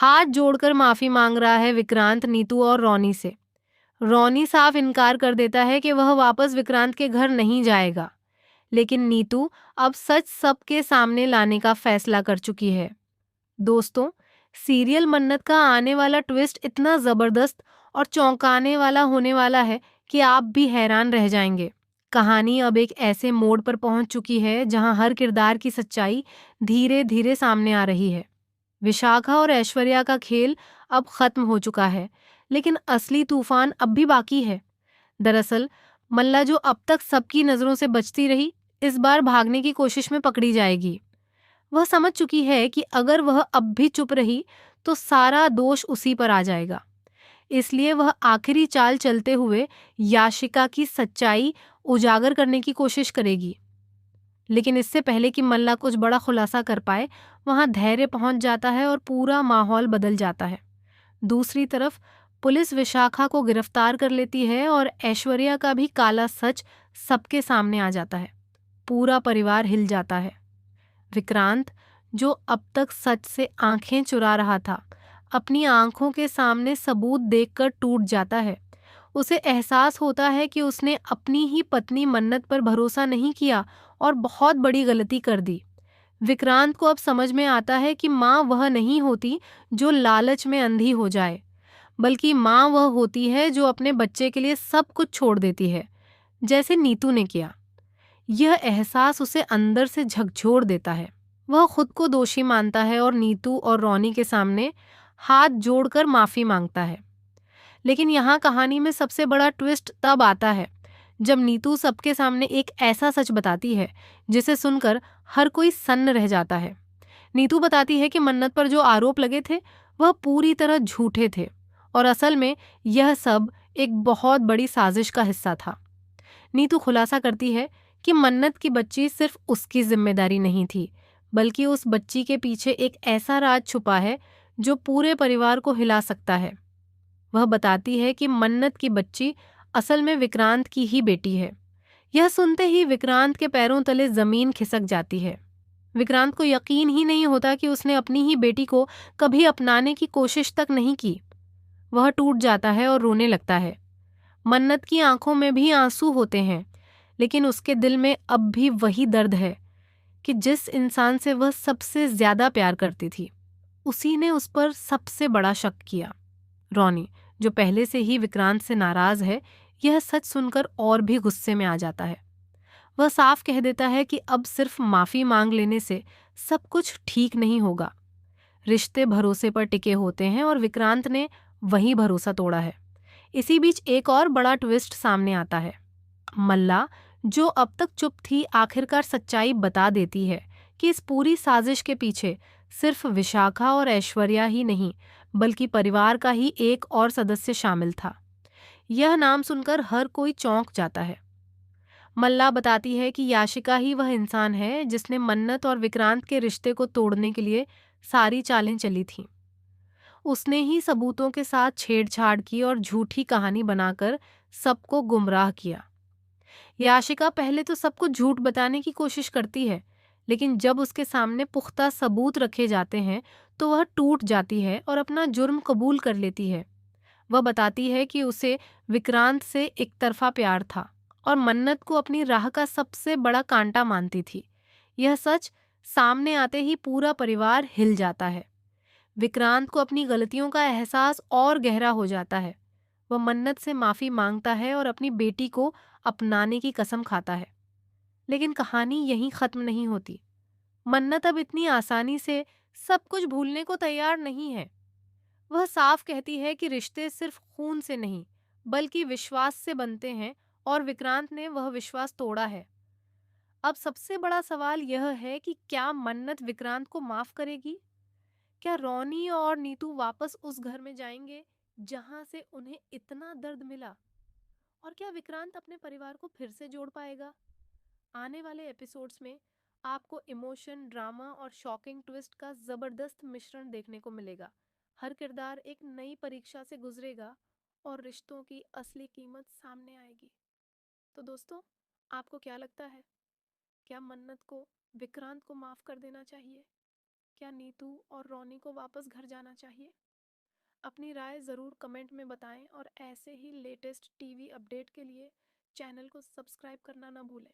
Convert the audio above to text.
हाथ जोड़कर माफी मांग रहा है विक्रांत नीतू और रॉनी से। रॉनी साफ इनकार कर देता है कि वह वापस विक्रांत के घर नहीं जाएगा। लेकिन नीतू अब सच सबके सामने लाने का फैसला कर चुकी है। दोस्तों, सीरियल मन्नत का आने वाला ट्विस्ट इतना जबरदस्त और चौंकाने वाला होने वाला है कि आप भी हैरान रह जाएंगे। कहानी अब एक ऐसे मोड़ पर पहुंच चुकी है जहां हर किरदार की सच्चाई धीरे धीरे सामने आ रही है। विशाखा और ऐश्वर्या का खेल अब खत्म हो चुका है, लेकिन असली तूफान अब भी बाकी है। दरअसल मल्ला, जो अब तक सबकी नजरों से बचती रही, इस बार भागने की कोशिश में पकड़ी जाएगी। वह समझ चुकी है कि अगर वह अब भी चुप रही तो सारा दोष उसी पर आ जाएगा। इसलिए वह आखिरी चाल चलते हुए याशिका की सच्चाई उजागर करने की कोशिश करेगी। लेकिन इससे पहले कि मल्ला कुछ बड़ा खुलासा कर पाए, वहां धैर्य पहुंच जाता है और पूरा माहौल बदल जाता है। दूसरी तरफ पुलिस विशाखा को गिरफ्तार कर लेती है और ऐश्वर्या का भी काला सच सबके सामने आ जाता है। पूरा परिवार हिल जाता है। विक्रांत, जो अब तक सच से आंखें चुरा रहा था, अपनी आंखों के सामने सबूत देखकर टूट जाता है। उसे एहसास होता है कि उसने अपनी ही पत्नी मन्नत पर भरोसा नहीं किया और बहुत बड़ी गलती कर दी। विक्रांत को अब समझ में आता है कि माँ वह नहीं होती जो लालच में अंधी हो जाए, बल्कि माँ वह होती है जो अपने बच्चे के लिए सब कुछ छोड़ देती है, जैसे नीतू ने किया। यह एहसास उसे अंदर से झकझोर देता है। वह खुद को दोषी मानता है और नीतू और रॉनी के सामने हाथ जोड़कर माफी मांगता है। लेकिन यहाँ कहानी में सबसे बड़ा ट्विस्ट तब आता है जब नीतू सबके सामने एक ऐसा सच बताती है जिसे सुनकर हर कोई सन्न रह जाता है। नीतू बताती है कि मन्नत पर जो आरोप लगे थे वह पूरी तरह झूठे थे और असल में यह सब एक बहुत बड़ी साजिश का हिस्सा था। नीतू खुलासा करती है कि मन्नत की बच्ची सिर्फ उसकी जिम्मेदारी नहीं थी, बल्कि उस बच्ची के पीछे एक ऐसा राज छुपा है जो पूरे परिवार को हिला सकता है। वह बताती है कि मन्नत की बच्ची असल में विक्रांत की ही बेटी है। यह सुनते ही विक्रांत के पैरों तले जमीन खिसक जाती है। विक्रांत को यकीन ही नहीं होता कि उसने अपनी ही बेटी को कभी अपनाने की कोशिश तक नहीं की। वह टूट जाता है और रोने लगता है। मन्नत की आंखों में भी आंसू होते हैं, लेकिन उसके दिल में अब भी वही दर्द है कि जिस इंसान से वह सबसे ज्यादा प्यार करती थी, उसी ने उस पर सबसे बड़ा शक किया। रॉनी, जो पहले से ही विक्रांत से नाराज है, यह सच सुनकर और भी गुस्से में आ जाता है। वह साफ कह देता है कि अब सिर्फ माफी मांग लेने से सब कुछ ठीक नहीं होगा। रिश्ते भरोसे पर टिके होते हैं और विक्रांत ने वही भरोसा तोड़ा है। इसी बीच एक और बड़ा ट्विस्ट सामने आता है। मल्ला, जो अब तक चुप थी, आखिरकार सच्चाई बता देती है कि इस पूरी साजिश के पीछे सिर्फ विशाखा और ऐश्वर्या ही नहीं, बल्कि परिवार का ही एक और सदस्य शामिल था। यह नाम सुनकर हर कोई चौंक जाता है। मल्ला बताती है कि याशिका ही वह इंसान है जिसने मन्नत और विक्रांत के रिश्ते को तोड़ने के लिए सारी चालें चली थीं। उसने ही सबूतों के साथ छेड़छाड़ की और झूठी कहानी बनाकर सबको गुमराह किया। याशिका पहले तो सब कुछ झूठ बताने की कोशिश करती है, लेकिन जब उसके सामने पुख्ता सबूत रखे जाते हैं तो वह टूट जाती है और अपना जुर्म कबूल कर लेती है। वह बताती है कि उसे विक्रांत से एक तरफा प्यार था और मन्नत को अपनी राह का सबसे बड़ा कांटा मानती थी। यह सच सामने आते ही पूरा परिवार हिल जाता है। विक्रांत को अपनी गलतियों का एहसास और गहरा हो जाता है। वह मन्नत से माफी मांगता है और अपनी बेटी को अपनाने की कसम खाता है। लेकिन कहानी यहीं खत्म नहीं होती। मन्नत अब इतनी आसानी से सब कुछ भूलने को तैयार नहीं है। वह साफ कहती है कि रिश्ते सिर्फ खून से नहीं, बल्कि विश्वास से बनते हैं और विक्रांत ने वह विश्वास तोड़ा है। अब सबसे बड़ा सवाल यह है कि क्या मन्नत विक्रांत को माफ करेगी? क्या रॉनी और नीतू वापस उस घर में जाएंगे जहां से उन्हें इतना दर्द मिला? और क्या विक्रांत अपने परिवार को फिर से जोड़ पाएगा? आने वाले एपिसोड्स में आपको इमोशन, ड्रामा और शॉकिंग ट्विस्ट का जबरदस्त मिश्रण देखने को मिलेगा। हर किरदार एक नई परीक्षा से गुजरेगा और रिश्तों की असली कीमत सामने आएगी। तो दोस्तों, आपको क्या लगता है? क्या मन्नत को विक्रांत को माफ कर देना चाहिए? क्या नीतू और रॉनी को वापस घर जाना चाहिए? अपनी राय ज़रूर कमेंट में बताएं और ऐसे ही लेटेस्ट टीवी अपडेट के लिए चैनल को सब्सक्राइब करना ना भूलें।